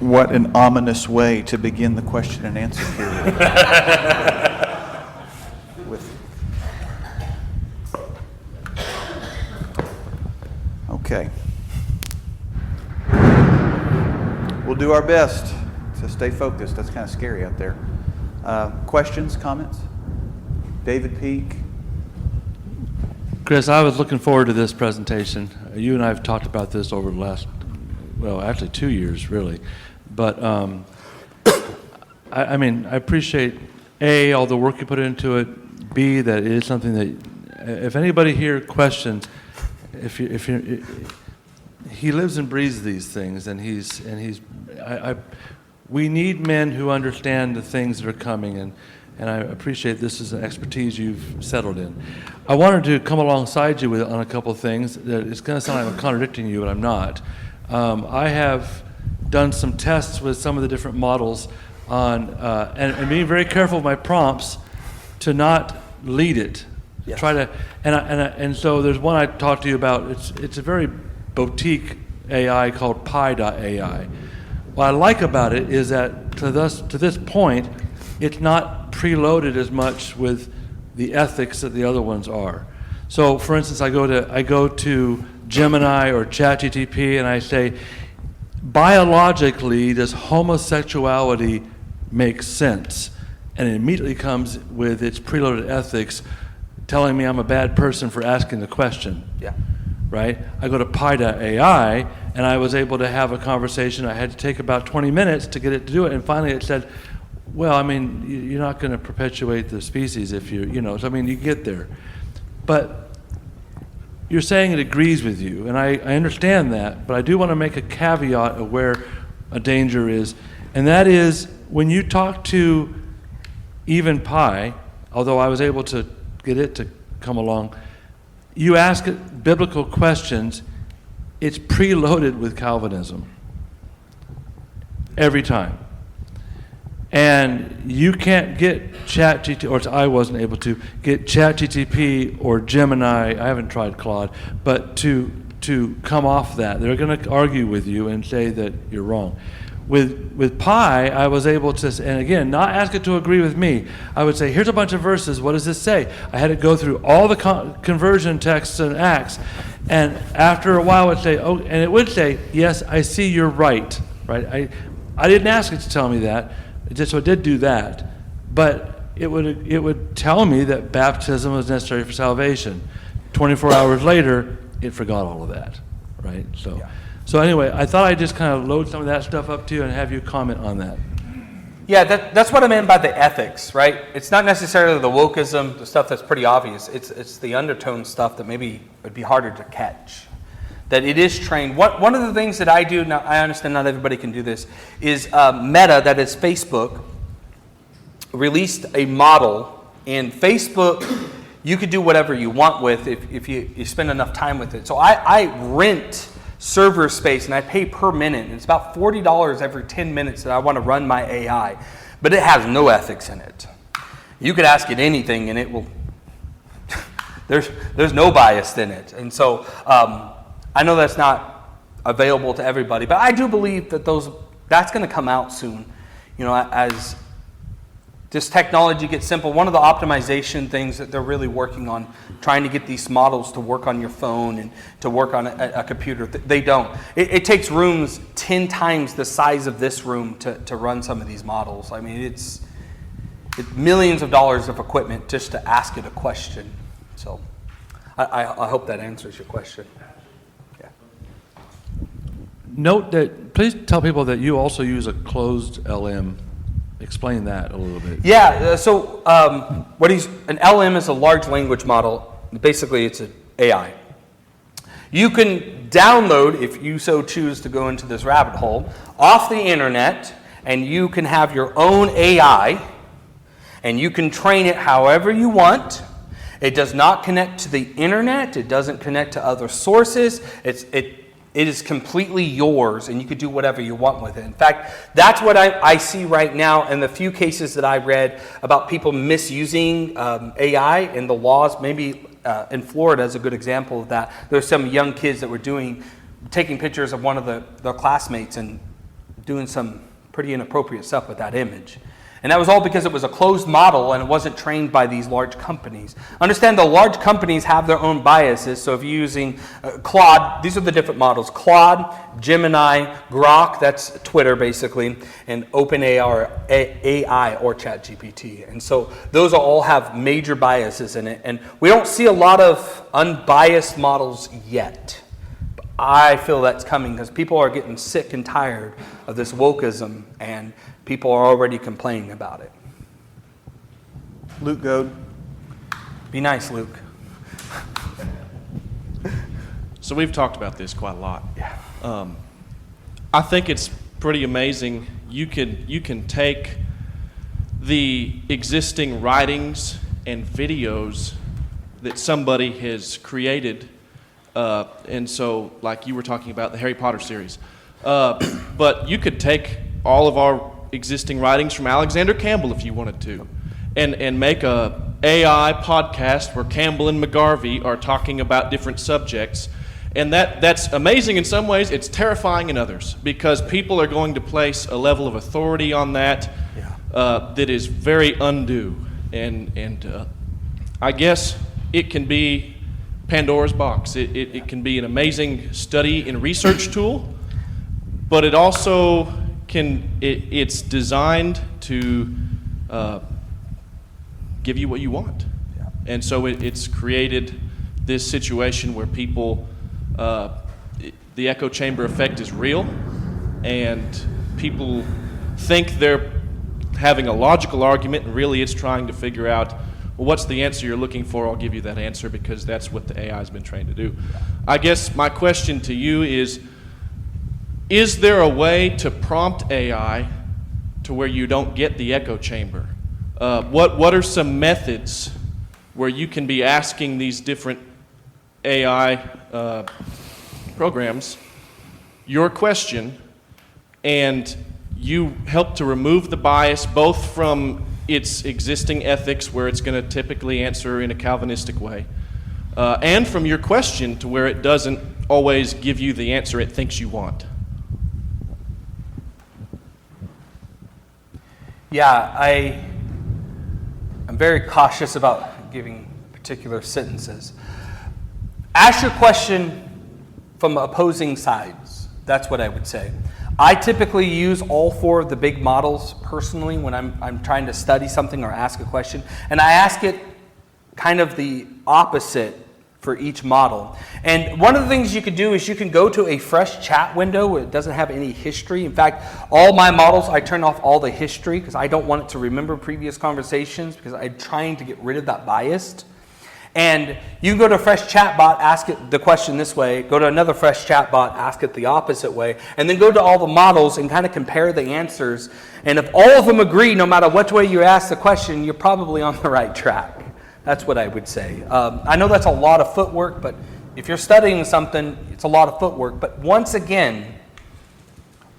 What an ominous way to begin the question and answer period. Okay. We'll do our best to stay focused. That's kind of scary out there. Questions, comments? David Peak? Chris, I was looking forward to this presentation. You and I have talked about this over the last, well, actually 2 years, really. But I mean, I appreciate, A, all the work you put into it, B, that it is something that, if anybody here questions, he lives and breathes these things, and we need men who understand the things that are coming, and I appreciate this is an expertise you've settled in. I wanted to come alongside you on a couple of things. It's going to sound like I'm contradicting you, but I'm not. I have done some tests with some of the different models on, and being very careful with my prompts to not lead it. Yes. Try to, and so there's one I talked to you about. It's a very boutique AI called Pi.ai. What I like about it is that to this point, it's not preloaded as much with the ethics that the other ones are. So, for instance, I go to Gemini or ChatGPT and I say, biologically, does homosexuality make sense? And it immediately comes with its preloaded ethics, telling me I'm a bad person for asking the question. Yeah. Right? I go to Pi.ai, and I was able to have a conversation. I had to take about 20 minutes to get it to do it, and finally it said, well, I mean, you're not going to perpetuate the species if so I mean, you get there. But you're saying it agrees with you, and I understand that, but I do want to make a caveat of where a danger is, and that is when you talk to even Pi, although I was able to get it to come along, you ask it biblical questions, it's preloaded with Calvinism every time. And you can't get ChatGPT, or I wasn't able to get ChatGPT or Gemini, I haven't tried Claude, but to come off that. They're going to argue with you and say that you're wrong. With Pi, I was able to, and again, not ask it to agree with me. I would say, here's a bunch of verses, what does this say? I had to go through all the conversion texts and Acts, and after a while it would say, oh, and it would say, yes, I see you're right? I didn't ask it to tell me that, so it did do that, but it would tell me that baptism was necessary for salvation. 24 hours later, it forgot all of that, right? So. Yeah. So anyway, I thought I'd just kind of load some of that stuff up to you and have you comment on that. Yeah, that's what I meant by the ethics, right? It's not necessarily the wokeism, the stuff that's pretty obvious. It's the undertone stuff that maybe would be harder to catch. That it is trained. One of the things that I do, now I understand not everybody can do this, is Meta, that is Facebook, released a model, and Facebook, you could do whatever you want with if you spend enough time with it. So I rent server space, and I pay per minute, and it's about $40 every 10 minutes that I want to run my AI, but it has no ethics in it. You could ask it anything, and it will. There's no bias in it, and so I know that's not available to everybody, but I do believe that that's going to come out soon. As this technology gets simple, one of the optimization things that they're really working on, trying to get these models to work on your phone and to work on a computer. They don't. It takes rooms 10 times the size of this room to run some of these models. I mean, it's millions of dollars of equipment just to ask it a question. So I hope that answers your question. Yeah. Note that, please tell people that you also use a closed LM. Explain that a little bit. Yeah, so an LM is a large language model. Basically, it's an AI. You can download, if you so choose to go into this rabbit hole, off the internet, and you can have your own AI, and you can train it however you want. It does not connect to the internet. It doesn't connect to other sources. It is completely yours, and you could do whatever you want with it. In fact, that's what I see right now in the few cases that I read about people misusing AI and the laws. Maybe in Florida is a good example of that. There's some young kids that were taking pictures of one of their classmates and doing some pretty inappropriate stuff with that image. And that was all because it was a closed model and it wasn't trained by these large companies. Understand the large companies have their own biases. So if you're using Claude, these are the different models. Claude, Gemini, Grok, that's Twitter basically, and OpenAI or ChatGPT. And so those all have major biases in it. And we don't see a lot of unbiased models yet. But I feel that's coming because people are getting sick and tired of this wokeism, and people are already complaining about it. Luke Goad. Be nice, Luke. So we've talked about this quite a lot. Yeah. I think it's pretty amazing. You can take the existing writings and videos that somebody has created, and so like you were talking about the Harry Potter series, but you could take all of our existing writings from Alexander Campbell if you wanted to, and make a AI podcast where Campbell and McGarvey are talking about different subjects. And that's amazing in some ways. It's terrifying in others because people are going to place a level of authority on that that is very undue. And I guess it can be Pandora's box. It can be an amazing study and research tool, but it also it's designed to give you what you want. Yeah. And so it's created this situation where people, the echo chamber effect is real, and people think they're having a logical argument, and really it's trying to figure out, well, what's the answer you're looking for? I'll give you that answer because that's what the AI has been trained to do. I guess my question to you is there a way to prompt AI to where you don't get the echo chamber? What are some methods where you can be asking these different AI programs your question, and you help to remove the bias both from its existing ethics, where it's going to typically answer in a Calvinistic way, and from your question to where it doesn't always give you the answer it thinks you want? Yeah, I'm very cautious about giving particular sentences. Ask your question from opposing sides. That's what I would say. I typically use all four of the big models personally when I'm trying to study something or ask a question. And I ask it kind of the opposite for each model. And one of the things you can do is you can go to a fresh chat window where it doesn't have any history. In fact, all my models, I turn off all the history because I don't want it to remember previous conversations because I'm trying to get rid of that bias. And you can go to a fresh chat bot, ask it the question this way, go to another fresh chat bot, ask it the opposite way, and then go to all the models and kind of compare the answers. And if all of them agree, no matter which way you ask the question, you're probably on the right track. That's what I would say. I know that's a lot of footwork, but if you're studying something, it's a lot of footwork. But once again,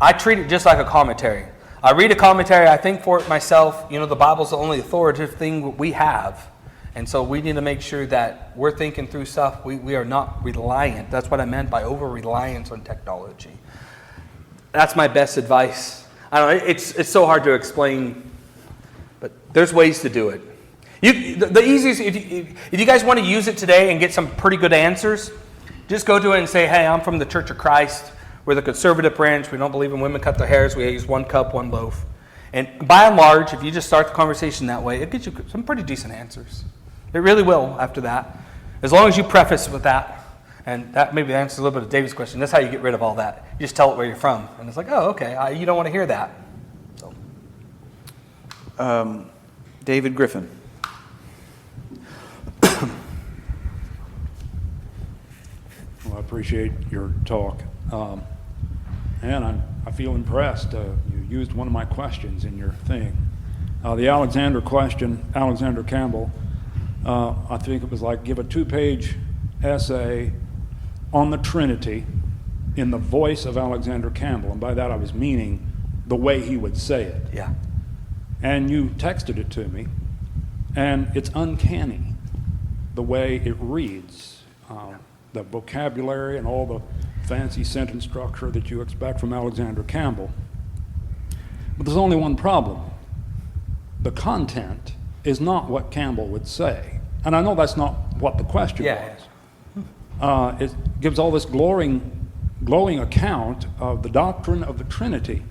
I treat it just like a commentary. I read a commentary, I think for it myself. You know, the Bible's the only authoritative thing we have. And so we need to make sure that we're thinking through stuff. We are not reliant. That's what I meant by over-reliance on technology. That's my best advice. I don't know, it's so hard to explain, but there's ways to do it. The easiest, if you guys want to use it today and get some pretty good answers, just go to it and say, hey, I'm from the Church of Christ. We're the conservative branch. We don't believe in women cut their hairs. We use 1 cup, 1 loaf. And by and large, if you just start the conversation that way, it gets you some pretty decent answers. It really will after that, as long as you preface with that. And that maybe answers a little bit of David's question. That's how you get rid of all that. You just tell it where you're from. And it's like, oh, okay, you don't want to hear that. So. David Griffin. Well, I appreciate your talk. And I feel impressed. You used one of my questions in your thing. The Alexander question, Alexander Campbell, I think it was like give a 2-page essay on the Trinity in the voice of Alexander Campbell. And by that I was meaning the way he would say it. Yeah. And you texted it to me, and it's uncanny the way it reads. The vocabulary and all the fancy sentence structure that you expect from Alexander Campbell. But there's only one problem. The content is not what Campbell would say. And I know that's not what the question was. It gives all this glowing account of the doctrine of the Trinity.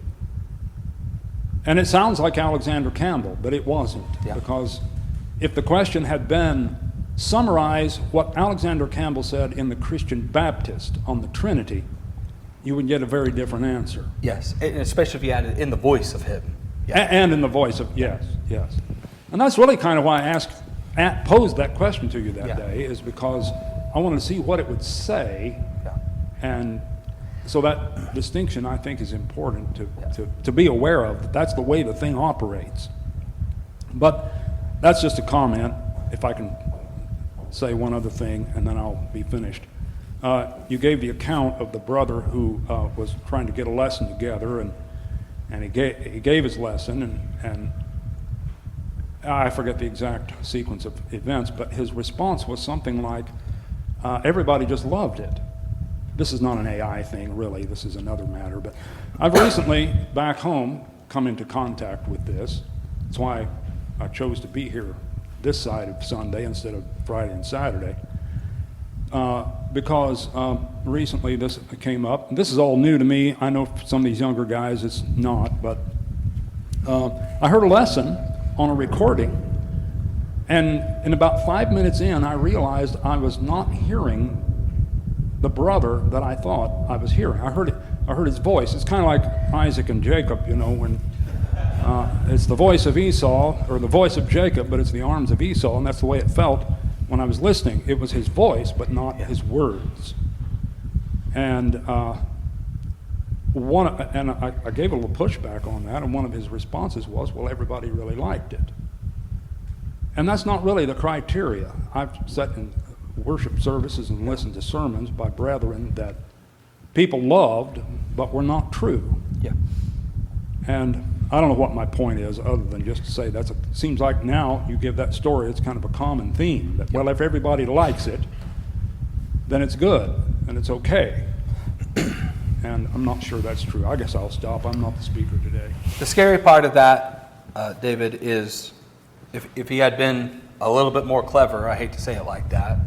And it sounds like Alexander Campbell, but it wasn't. Yeah. Because if the question had been, summarize what Alexander Campbell said in the Christian Baptist on the Trinity, you would get a very different answer. Yes, and especially if you had it in the voice of him. Yeah. And in the voice of, yes. And that's really kind of why I posed that question to you that day, is because I wanted to see what it would say. Yeah. And so that distinction, I think, is important to be aware of, that that's the way the thing operates. But that's just a comment, if I can say one other thing, and then I'll be finished. You gave the account of the brother who was trying to get a lesson together, and he gave his lesson, and I forget the exact sequence of events, but his response was something like, everybody just loved it. This is not an AI thing, really. This is another matter. But I've recently, back home, come into contact with this. That's why I chose to be here this side of Sunday instead of Friday and Saturday. Because recently this came up. This is all new to me. I know for some of these younger guys it's not, but I heard a lesson on a recording, and in about 5 minutes in, I realized I was not hearing the brother that I thought I was hearing. I heard his voice. It's kind of like Isaac and Jacob, when it's the voice of Esau, or the voice of Jacob, but it's the arms of Esau, and that's the way it felt when I was listening. It was his voice, but not his words. And I gave a little pushback on that, and one of his responses was, well, everybody really liked it. And that's not really the criteria. I've sat in worship services and listened to sermons by brethren that people loved, but were not true. Yeah. And I don't know what my point is, other than just to say seems like now you give that story, it's kind of a common theme, that, well, if everybody likes it, then it's good, and it's okay. And I'm not sure that's true. I guess I'll stop. I'm not the speaker today. The scary part of that, David, is if he had been a little bit more clever, I hate to say it like that,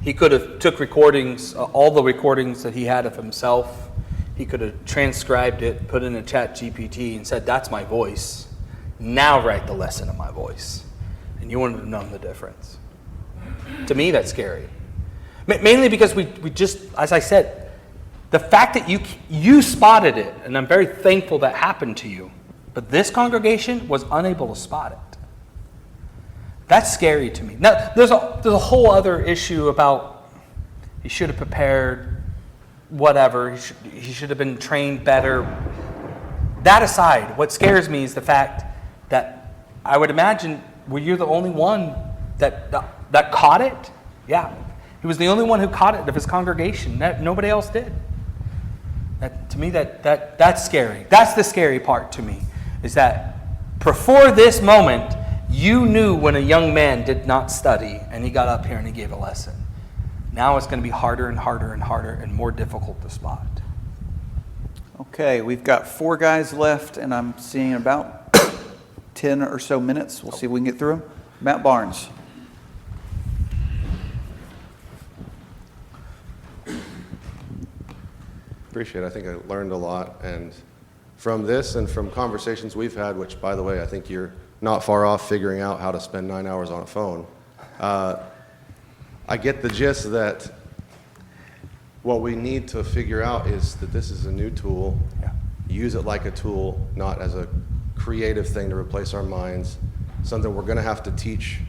he could have took recordings, all the recordings that he had of himself. He could have transcribed it, put it in a chat GPT, and said, that's my voice. Now write the lesson in my voice. And you wouldn't have known the difference. To me, that's scary. Mainly because we just, as I said, the fact that you spotted it, and I'm very thankful that happened to you, but this congregation was unable to spot it. That's scary to me. Now, there's a whole other issue about he should have prepared, whatever. He should have been trained better. That aside, what scares me is the fact that I would imagine, were you the only one that caught it? Yeah. He was the only one who caught it of his congregation. Nobody else did. To me, that's scary. That's the scary part to me, is that before this moment, you knew when a young man did not study and he got up here and he gave a lesson. Now it's going to be harder and harder and harder and more difficult to spot. Okay, we've got 4 guys left, and I'm seeing about 10 or so minutes. We'll see if we can get through them. Matt Barnes. Appreciate it. I think I learned a lot, and from this and from conversations we've had, which, by the way, I think you're not far off figuring out how to spend 9 hours on a phone. I get the gist that what we need to figure out is that this is a new tool. Yeah. Use it like a tool, not as a creative thing to replace our minds. Something we're going to have to teach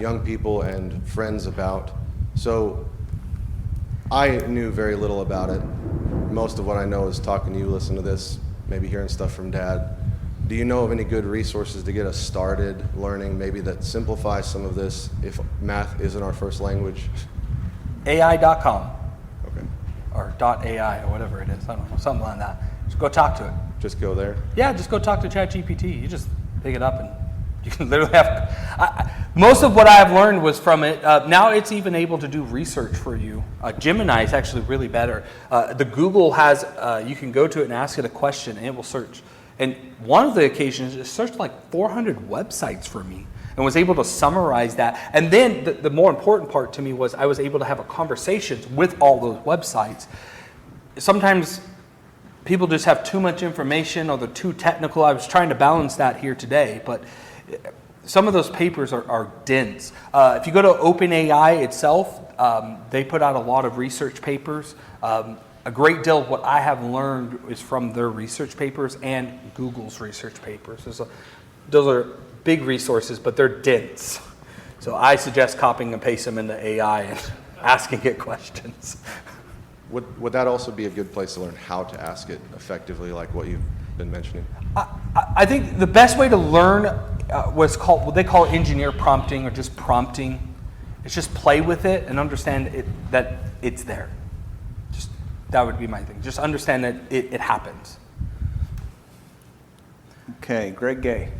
young people and friends about. So I knew very little about it. Most of what I know is talking to you, listening to this, maybe hearing stuff from Dad. Do you know of any good resources to get us started learning, maybe that simplify some of this if math isn't our first language? AI.com. Okay. Or .ai or whatever it is. I don't know, something like that. Just go talk to it. Just go there? Yeah, just go talk to ChatGPT. You just pick it up and you can literally have... most of what I've learned was from it. Now it's even able to do research for you. Gemini is actually really better. The Google has... you can go to it and ask it a question and it will search. And one of the occasions, it searched like 400 websites for me and was able to summarize that. And then the more important part to me was I was able to have a conversation with all those websites. Sometimes people just have too much information or they're too technical. I was trying to balance that here today, but some of those papers are dense. If you go to OpenAI itself, they put out a lot of research papers. A great deal of what I have learned is from their research papers and Google's research papers. Those are big resources, but they're dense. So I suggest copying and pasting them into AI and asking it questions. Would that also be a good place to learn how to ask it effectively, like what you've been mentioning? I think the best way to learn what they call engineer prompting or just prompting. It's just play with it and understand that it's there. Just that would be my thing. Just understand that it happens. Okay, Greg Gay.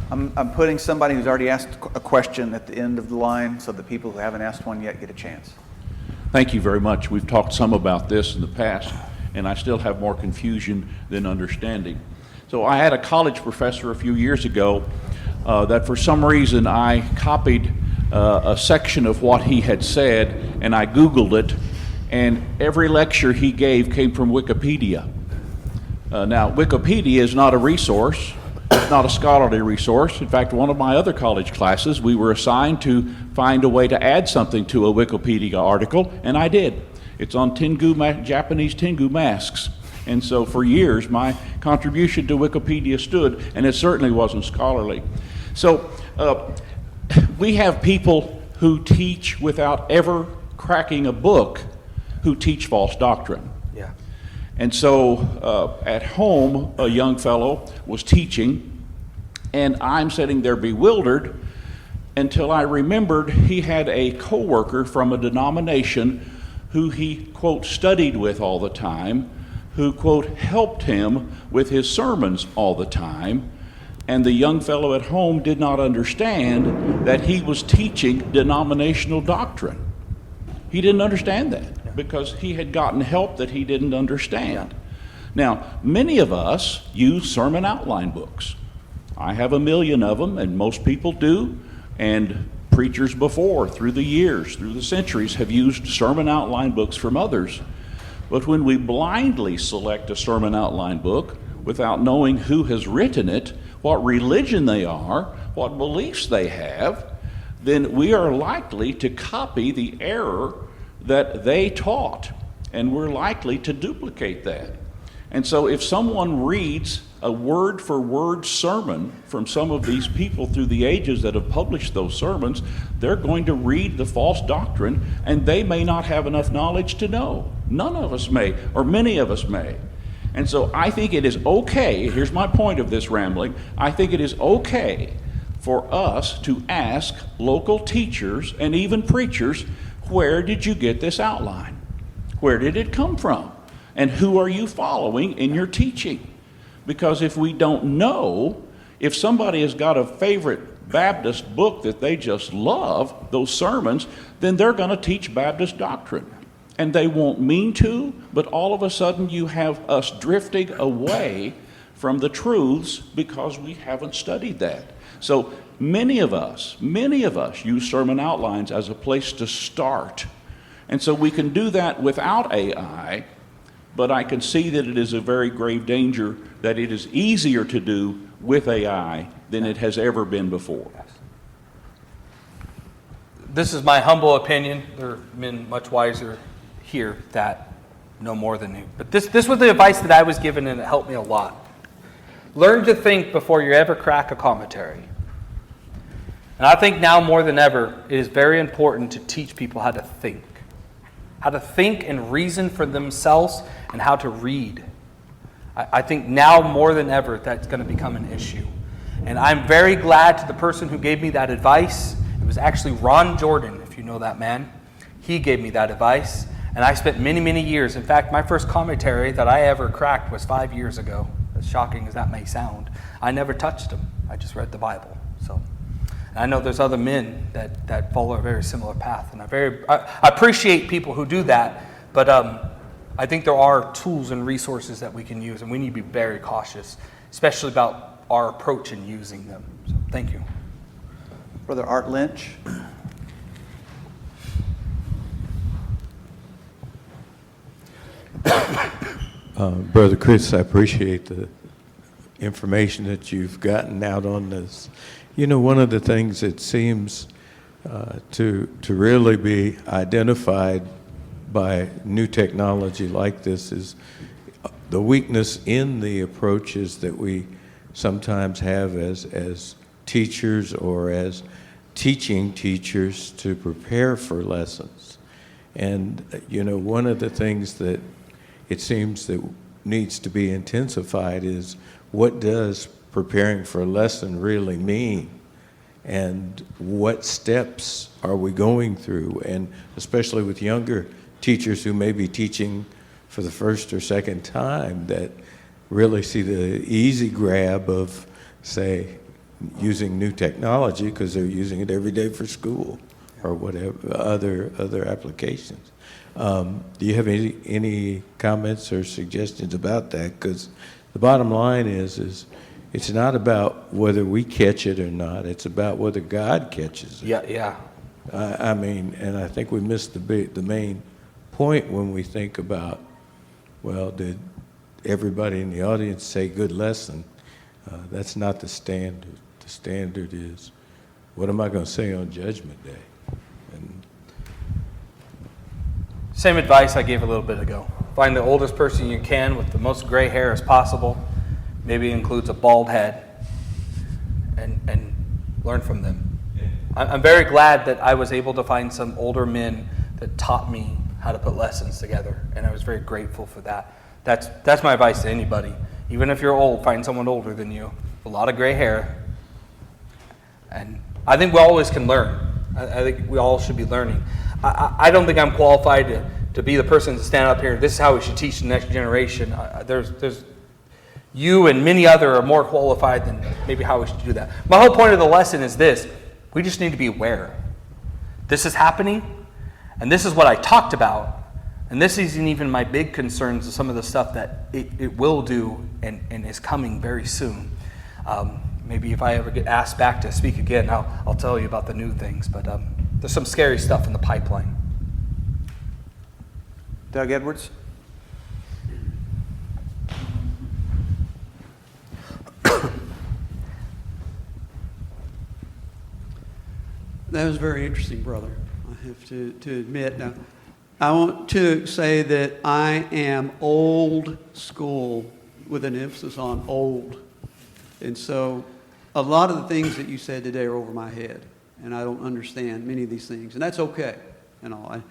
I'm putting somebody who's already asked a question at the end of the line so that people who haven't asked one yet get a chance. Thank you very much. We've talked some about this in the past, and I still have more confusion than understanding. So I had a college professor a few years ago that for some reason I copied a section of what he had said, and I Googled it, and every lecture he gave came from Wikipedia. Now, Wikipedia is not a resource. It's not a scholarly resource. In fact, one of my other college classes, we were assigned to find a way to add something to a Wikipedia article, and I did. It's on Japanese Tengu masks. And so for years, my contribution to Wikipedia stood, and it certainly wasn't scholarly. So we have people who teach without ever cracking a book who teach false doctrine. Yeah. And so at home, a young fellow was teaching, and I'm sitting there bewildered until I remembered he had a coworker from a denomination who he, quote, studied with all the time, who, quote, helped him with his sermons all the time. And the young fellow at home did not understand that he was teaching denominational doctrine. He didn't understand that because he had gotten help that he didn't understand. Now, many of us use sermon outline books. I have a million of them, and most people do, and preachers before, through the years, through the centuries, have used sermon outline books from others. But when we blindly select a sermon outline book without knowing who has written it, what religion they are, what beliefs they have, then we are likely to copy the error that they taught, and we're likely to duplicate that. And so if someone reads a word-for-word sermon from some of these people through the ages that have published those sermons, they're going to read the false doctrine, and they may not have enough knowledge to know. None of us may, or many of us may. And so I think it is okay, here's my point of this rambling, I think it is okay for us to ask local teachers and even preachers, where did you get this outline? Where did it come from? And who are you following in your teaching? Because if we don't know, if somebody has got a favorite Baptist book that they just love, those sermons, then they're going to teach Baptist doctrine. And they won't mean to, but all of a sudden you have us drifting away from the truths because we haven't studied that. So many of us use sermon outlines as a place to start. And so we can do that without AI, but I can see that it is a very grave danger that it is easier to do with AI than it has ever been before. This is my humble opinion. There are men much wiser here that know more than you. But this was the advice that I was given, and it helped me a lot. Learn to think before you ever crack a commentary. And I think now more than ever, it is very important to teach people how to think. How to think and reason for themselves, and how to read. I think now more than ever, that's going to become an issue. And I'm very glad to the person who gave me that advice. It was actually Ron Jordan, if you know that man. He gave me that advice. And I spent many, many years. In fact, my first commentary that I ever cracked was 5 years ago. As shocking as that may sound. I never touched them. I just read the Bible. So, and I know there's other men that follow a very similar path. And I appreciate people who do that. But I think there are tools and resources that we can use, and we need to be very cautious, especially about our approach in using them. So thank you. Brother Art Lynch. Brother Chris, I appreciate the information that you've gotten out on this. You know, one of the things that seems to really be identified by new technology like this is the weakness in the approaches that we sometimes have as teachers or as teaching teachers to prepare for lessons. And, you know, one of the things that it seems that needs to be intensified is what does preparing for a lesson really mean? And what steps are we going through? And especially with younger teachers who may be teaching for the first or second time that really see the easy grab of, say, using new technology because they're using it every day for school or whatever, other applications. Do you have any comments or suggestions about that? Because the bottom line is it's not about whether we catch it or not. It's about whether God catches it. Yeah. I mean, and I think we missed the main point when we think about, well, did everybody in the audience say good lesson? That's not the standard. The standard is, what am I going to say on Judgment Day? And Same advice I gave a little bit ago. Find the oldest person you can with the most gray hair as possible. Maybe it includes a bald head. And learn from them. I'm very glad that I was able to find some older men that taught me how to put lessons together. And I was very grateful for that. That's my advice to anybody. Even if you're old, find someone older than you. A lot of gray hair. And I think we always can learn. I think we all should be learning. I don't think I'm qualified to be the person to stand up here. This is how we should teach the next generation. There's you and many other are more qualified than maybe how we should do that. My whole point of the lesson is this. We just need to be aware. This is happening, and this is what I talked about. And this isn't even my big concerns of some of the stuff that it will do and is coming very soon. Maybe if I ever get asked back to speak again, I'll tell you about the new things. But there's some scary stuff in the pipeline. Doug Edwards. That was very interesting, brother. I have to admit. Now, I want to say that I am old school with an emphasis on old. And so a lot of the things that you said today are over my head, and I don't understand many of these things, and that's okay and all.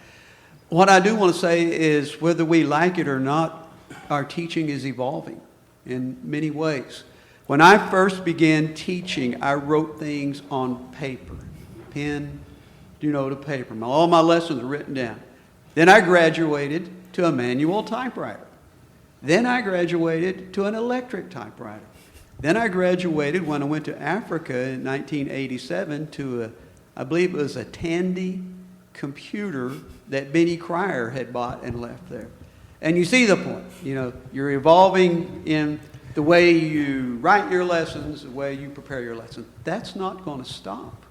What I do want to say is whether we like it or not, our teaching is evolving in many ways. When I first began teaching, I wrote things on paper, pen, to paper. All my lessons were written down. Then I graduated to a manual typewriter. Then I graduated to an electric typewriter. Then I graduated when I went to Africa in 1987 to I believe it was a Tandy computer that Benny Cryer had bought and left there. And you see the point. You're evolving in the way you write your lessons, the way you prepare your lessons. That's not going to stop.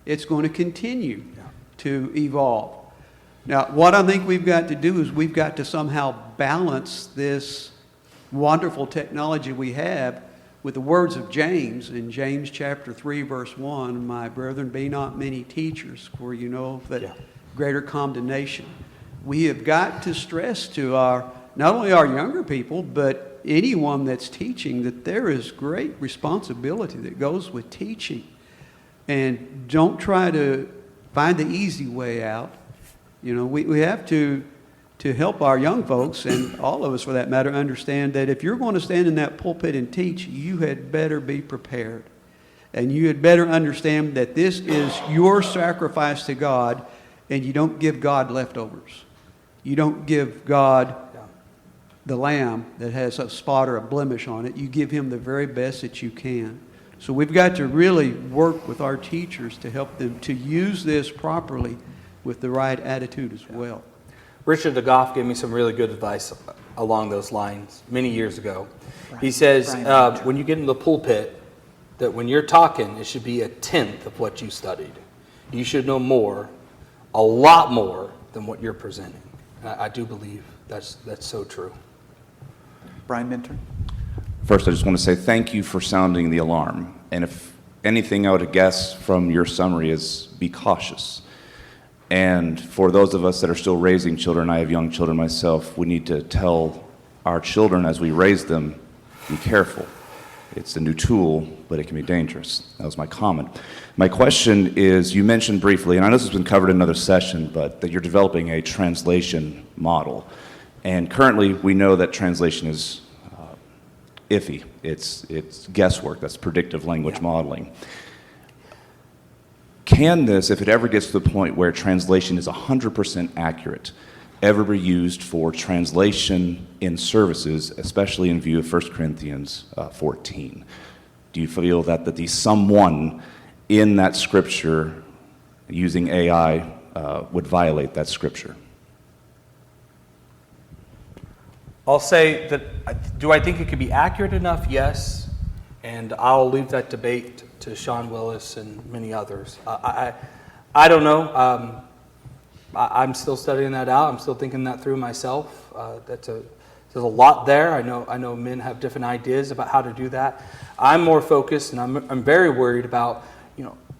It's going to continue to evolve. Now, what I think we've got to do is we've got to somehow balance this wonderful technology we have with the words of James in James chapter 3, verse 1, "My brethren, be not many teachers, for you know that greater condemnation." We have got to stress to not only our younger people, but anyone that's teaching that there is great responsibility that goes with teaching. And don't try to find the easy way out. We have to help our young folks, and all of us for that matter, understand that if you're going to stand in that pulpit and teach, you had better be prepared. And you had better understand that this is your sacrifice to God, and you don't give God leftovers. You don't give God the lamb that has a spot or a blemish on it. You give him the very best that you can. So we've got to really work with our teachers to help them to use this properly with the right attitude as well. Richard DeGoff gave me some really good advice along those lines many years ago. He says, when you get in the pulpit, that when you're talking, it should be a tenth of what you studied. You should know more, a lot more, than what you're presenting. And I do believe that's so true. Brian Minter? First, I just want to say thank you for sounding the alarm. And if anything I would guess from your summary is be cautious. And for those of us that are still raising children, I have young children myself, we need to tell our children as we raise them, be careful. It's a new tool, but it can be dangerous. That was my comment. My question is, you mentioned briefly, and I know this has been covered in another session, but that you're developing a translation model. And currently, we know that translation is iffy. It's guesswork. That's predictive language modeling. Can this, if it ever gets to the point where translation is 100% accurate, ever be used for translation in services, especially in view of 1 Corinthians 14? Do you feel that the someone in that scripture using AI would violate that scripture? I'll say that, do I think it could be accurate enough? Yes. And I'll leave that debate to Sean Willis and many others. I don't know. I'm still studying that out. I'm still thinking that through myself. There's a lot there. I know men have different ideas about how to do that. I'm more focused, and I'm very worried about,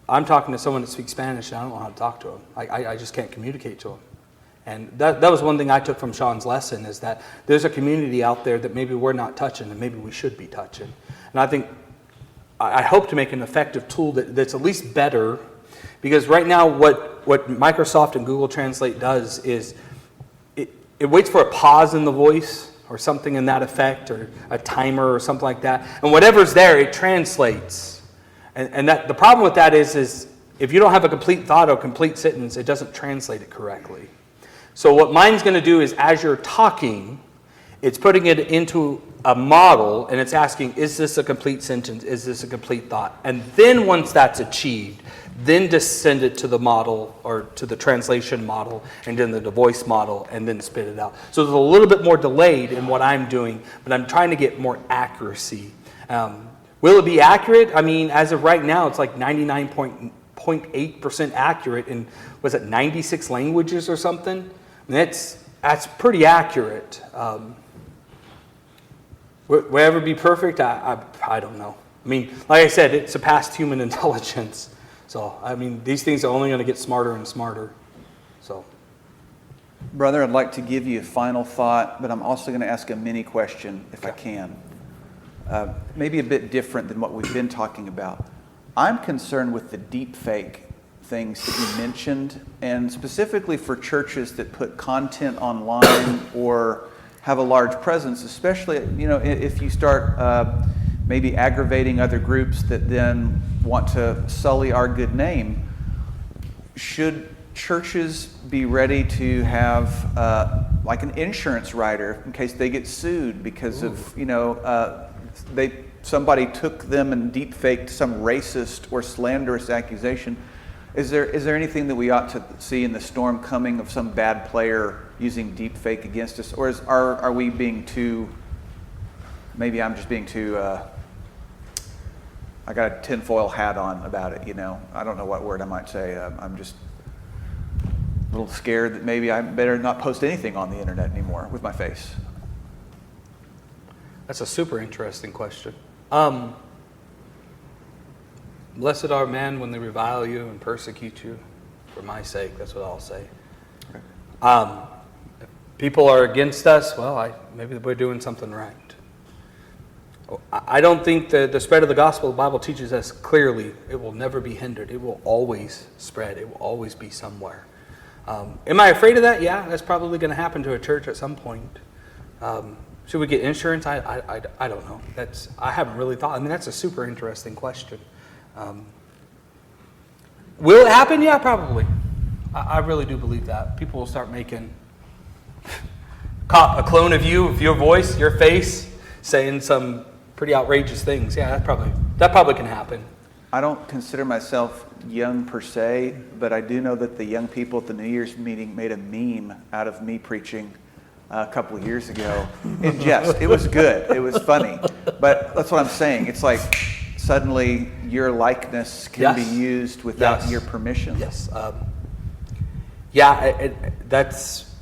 I'm talking to someone that speaks Spanish, and I don't know how to talk to them. I just can't communicate to them. And that was one thing I took from Sean's lesson, is that there's a community out there that maybe we're not touching and maybe we should be touching. And I hope to make an effective tool that's at least better, because right now what Microsoft and Google Translate does is it waits for a pause in the voice or something in that effect, or a timer or something like that. And whatever's there, it translates. And that the problem with that is if you don't have a complete thought or complete sentence, it doesn't translate it correctly. So what mine's going to do is, as you're talking, it's putting it into a model, and it's asking, is this a complete sentence? Is this a complete thought? And then once that's achieved, then just send it to the model, or to the translation model, and then the voice model, and then spit it out. So there's a little bit more delayed in what I'm doing, but I'm trying to get more accuracy. Will it be accurate? I mean, as of right now, it's like 99.8% accurate in, was it 96 languages or something? That's pretty accurate. Will it ever be perfect? I don't know. I mean, like I said, it surpassed human intelligence. So, I mean, these things are only going to get smarter and smarter. So, Brother, I'd like to give you a final thought, but I'm also going to ask a mini question, if I can. Maybe a bit different than what we've been talking about. I'm concerned with the deep fake things that you mentioned, and specifically for churches that put content online or have a large presence, especially, if you start maybe aggravating other groups that then want to sully our good name. Should churches be ready to have like an insurance rider in case they get sued because of, somebody took them and deep faked some racist or slanderous accusation? Is there anything that we ought to see in the storm coming of some bad player using deep fake against us? Or are we being too, maybe I'm just being too, I got a tinfoil hat on about it, I don't know what word I might say. I'm just a little scared that maybe I better not post anything on the internet anymore with my face. that's a super interesting question. Blessed are men when they revile you and persecute you for my sake. That's what I'll say. If people are against us, well, maybe we're doing something right. I don't think the spread of the gospel, the Bible teaches us clearly, it will never be hindered. It will always spread. It will always be somewhere. Am I afraid of that? Yeah, that's probably going to happen to a church at some point. Should we get insurance? I don't know. I haven't really thought. I mean, that's a super interesting question. Will it happen? Yeah, probably. I really do believe that. People will start making a clone of you, of your voice, your face, saying some pretty outrageous things. Yeah, that probably can happen. I don't consider myself young per se, but I do know that the young people at the New Year's meeting made a meme out of me preaching a couple of years ago in jest. It was good. It was funny. But that's what I'm saying. It's like suddenly your likeness can be used without your permission. Yes. That's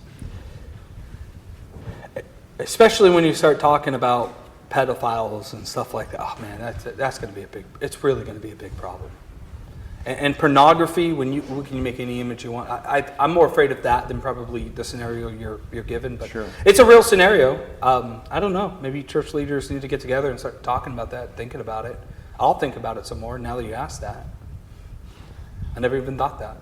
especially when you start talking about pedophiles and stuff like that. Oh man, that's going to be it's really going to be a big problem. And pornography, when you make any image you want, I'm more afraid of that than probably the scenario you're given. But sure. It's a real scenario. I don't know. Maybe church leaders need to get together and start talking about that, thinking about it. I'll think about it some more now that you asked that. I never even thought that.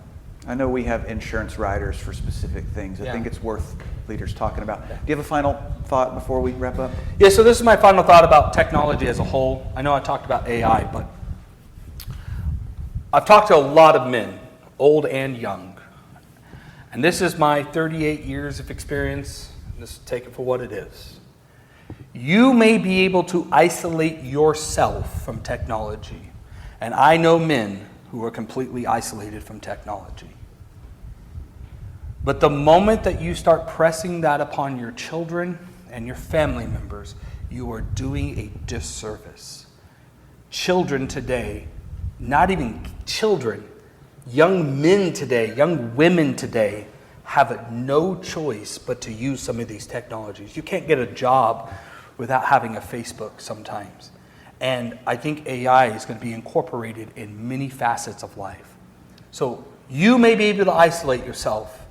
I know we have insurance riders for specific things. I think it's worth leaders talking about. Do you have a final thought before we wrap up? Yeah, so this is my final thought about technology as a whole. I know I talked about AI, but I've talked to a lot of men, old and young. And this is my 38 years of experience. Just take it for what it is. You may be able to isolate yourself from technology. And I know men who are completely isolated from technology. But the moment that you start pressing that upon your children and your family members, you are doing a disservice. Children today, not even children, young men today, young women today, have no choice but to use some of these technologies. You can't get a job without having a Facebook sometimes. And I think AI is going to be incorporated in many facets of life. So you may be able to isolate yourself.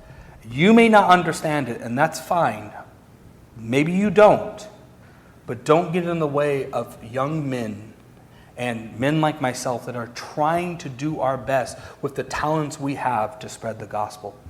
You may not understand it, and that's fine. Maybe you don't. But don't get in the way of young men and men like myself that are trying to do our best with the talents we have to spread the gospel.